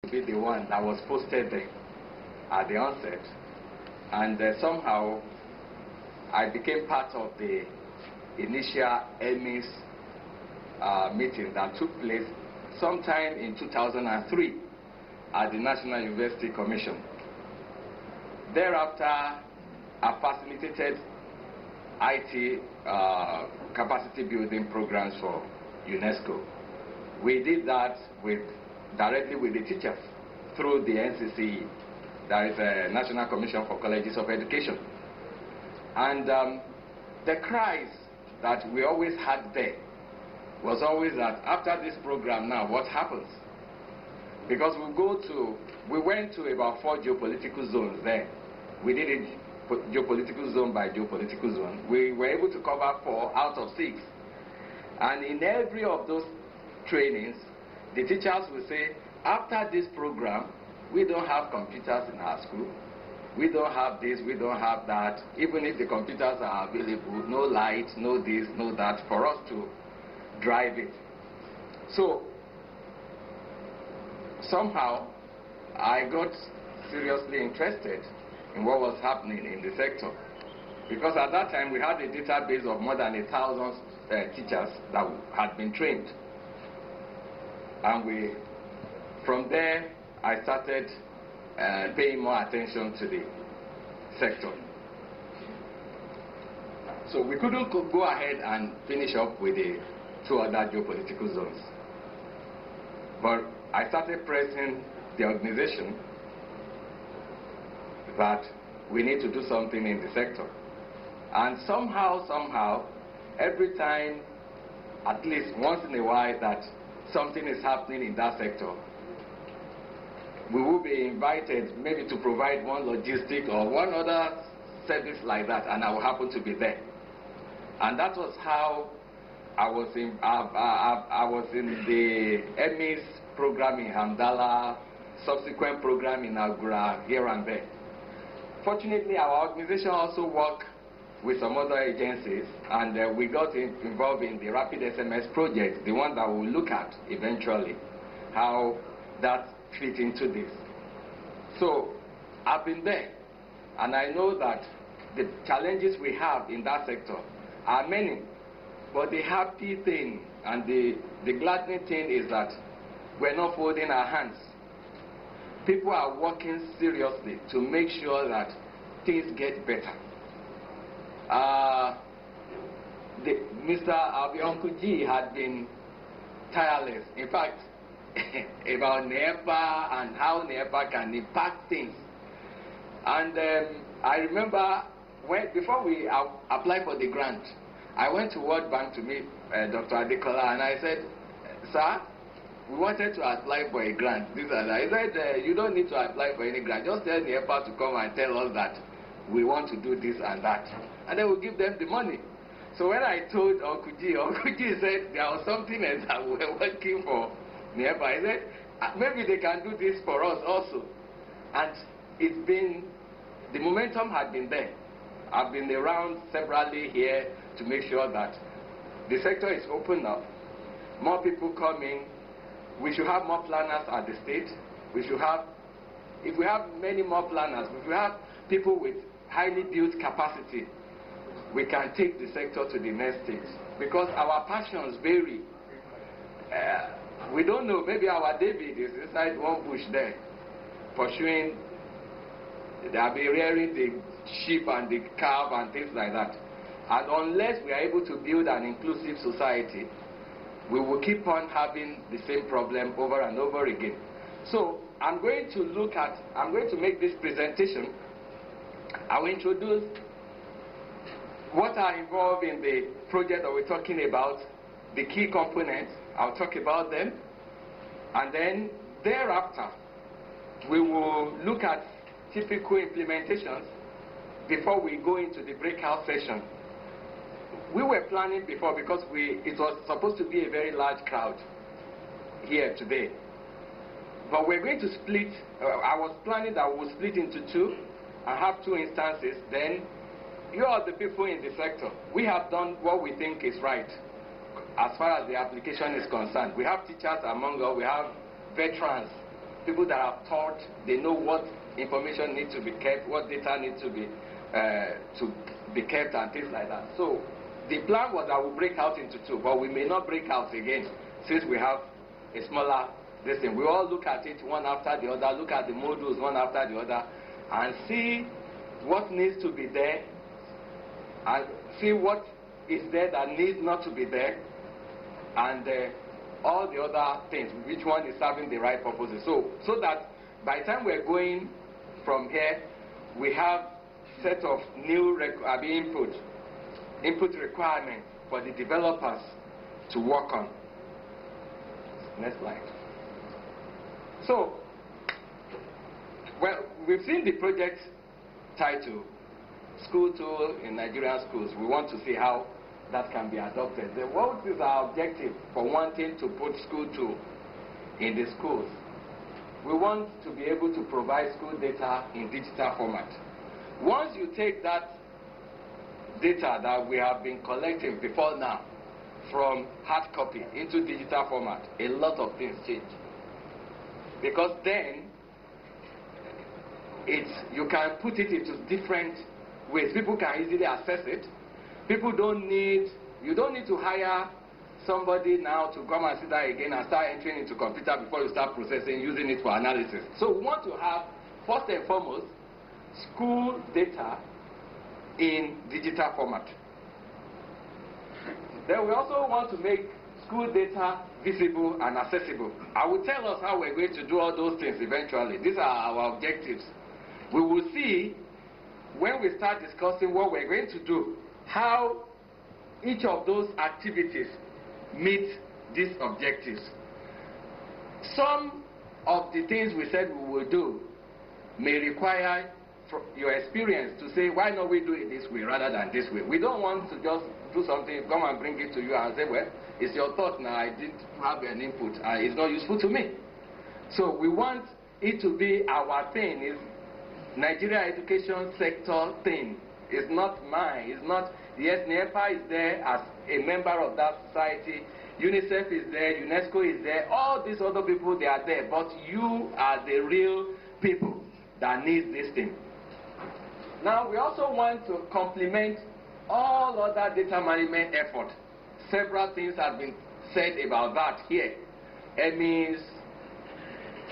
to be the one that was posted there at the onset, and somehow I became part of the initial EMIS meeting that took place sometime in 2003 at the National University Commission. Thereafter, I facilitated IT capacity building programs for UNESCO. We did that directly with the teachers through the NCCE, that is a National Commission for Colleges of Education. And the cries that we always had there was always that after this program now, what happens? Because we went to about 4 geopolitical zones there. We did it geopolitical zone by geopolitical zone. We were able to cover 4 out of 6. And in every of those trainings, the teachers will say, after this program, we don't have computers in our school. We don't have this, we don't have that. Even if the computers are available, no light, no this, no that, for us to drive it. So, somehow, I got seriously interested in what was happening in the sector. Because at that time, we had a database of more than 1,000 teachers that had been trained. And from there, I started paying more attention to the sector. So we couldn't go ahead and finish up with the 2 other geopolitical zones. But I started pressing the organization that we need to do something in the sector. And somehow, every time, at least once in a while, that something is happening in that sector, we will be invited maybe to provide one logistic or one other service like that, and I will happen to be there. And that was how I was in the EMIS program in Hamdala, subsequent program in Agura, here and there. Fortunately, our organization also worked with some other agencies, and we got involved in the Rapid SMS project, the one that we'll look at eventually, how that fit into this. So I've been there, and I know that the challenges we have in that sector are many, but the happy thing and the gladdening thing is that we're not folding our hands. People are working seriously to make sure that things get better. Mr. Abionkuji had been tireless. In fact, about NEPA and how NEPA can impact things. And I remember before we applied for the grant, I went to World Bank to meet Dr. Adekola, and I said, sir, we wanted to apply for a grant. This and that. He said, you don't need to apply for any grant. Just tell NEPA to come and tell us that we want to do this and that. And then we'll give them the money. So when I told Okuji said there was something else that we were working for NEPA. I said, maybe they can do this for us also. And the momentum had been there. I've been around severally here to make sure that the sector is open up. More people coming. We should have more planners at the state. If we have many more planners, if we have people with highly built capacity, we can take the sector to the next stage. Because our passions vary. We don't know, maybe our David is inside one bush there, pursuing, they'll be rearing the sheep and the calf and things like that. And unless we are able to build an inclusive society, we will keep on having the same problem over and over again. So I'm going to make this presentation. I will introduce what are involved in the project that we're talking about, the key components. I'll talk about them. And then thereafter, we will look at typical implementations before we go into the breakout session. We were planning before because it was supposed to be a very large crowd here today. But we're going to split. I was planning that we'll split into 2 and have 2 instances. Then you are the people in the sector. We have done what we think is right as far as the application is concerned. We have teachers among us, we have veterans people that have taught, they know what information needs to be kept, what data needs to be kept and things like that. So the plan was that we'll break out into two, but we may not break out again since we have a smaller this thing. We all look at it one after the other, look at the modules one after the other, and see what needs to be there, and see what is there that needs not to be there, and all the other things, which one is serving the right purposes. So that by the time we're going from here, we have set of new input requirements for the developers to work on. Next slide. So, well, we've seen the project title, School Tool in Nigerian Schools. We want to see how that can be adopted. What is our objective for wanting to put School Tool in the schools? We want to be able to provide school data in digital format. Once you take that data that we have been collecting before now from hard copy into digital format, a lot of things change. Because then you can put it into different ways. People can easily access it. You don't need to hire somebody now to come and sit there again and start entering into computer before you start processing, using it for analysis. So we want to have, first and foremost, school data in digital format. Then we also want to make school data visible and accessible. I will tell us how we're going to do all those things eventually. These are our objectives. We will see when we start discussing what we're going to do, how each of those activities meet these objectives. Some of the things we said we will do may require your experience to say, why not we do it this way rather than this way? We don't want to just do something, come and bring it to you and say, well, it's your thought now, I didn't have an input, it's not useful to me. So we want it to be our thing, is Nigeria education sector thing. It's not mine, it's not, yes, NEPA is there as a member of that society, UNICEF is there, UNESCO is there, all these other people, they are there, but you are the real people that need this thing. Now, we also want to complement all other data management effort. Several things have been said about that here. It means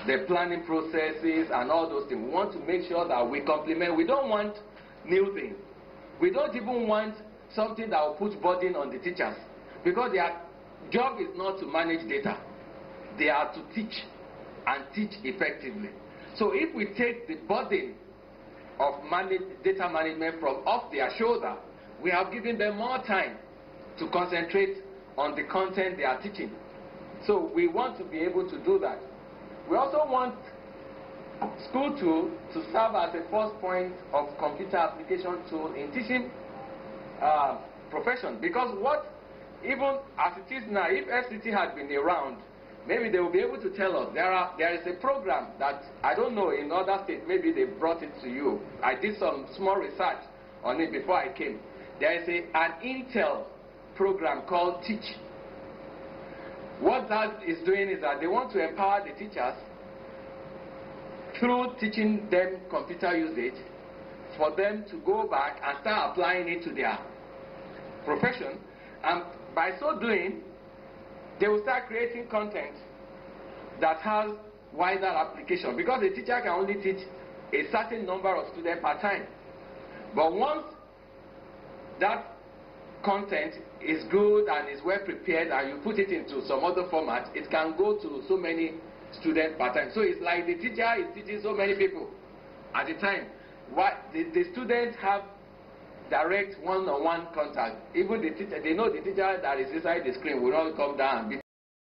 the planning processes and all those things. We want to make sure that we complement. We don't want new things. We don't even want something that will put burden on the teachers, because their job is not to manage data. They are to teach, and teach effectively. So if we take the burden of data management from off their shoulder, we have given them more time to concentrate on the content they are teaching. So we want to be able to do that. We also want School Tool to serve as a first point of computer application tool in teaching profession. Because what, even as it is now, if FCT had been around, maybe they will be able to tell us. There is a program that, I don't know, in other states, maybe they brought it to you. I did some small research on it before I came. There is an Intel program called Teach. What that is doing is that they want to empower the teachers through teaching them computer usage, for them to go back and start applying it to their profession. And by so doing, they will start creating content that has wider application, because the teacher can only teach a certain number of students per time. But once that content is good and is well prepared and you put it into some other format, it can go to so many students per time. So it's like the teacher is teaching so many people at a time. The students have direct one-on-one contact. Even the teacher, they know the teacher that is inside the screen will not come down and be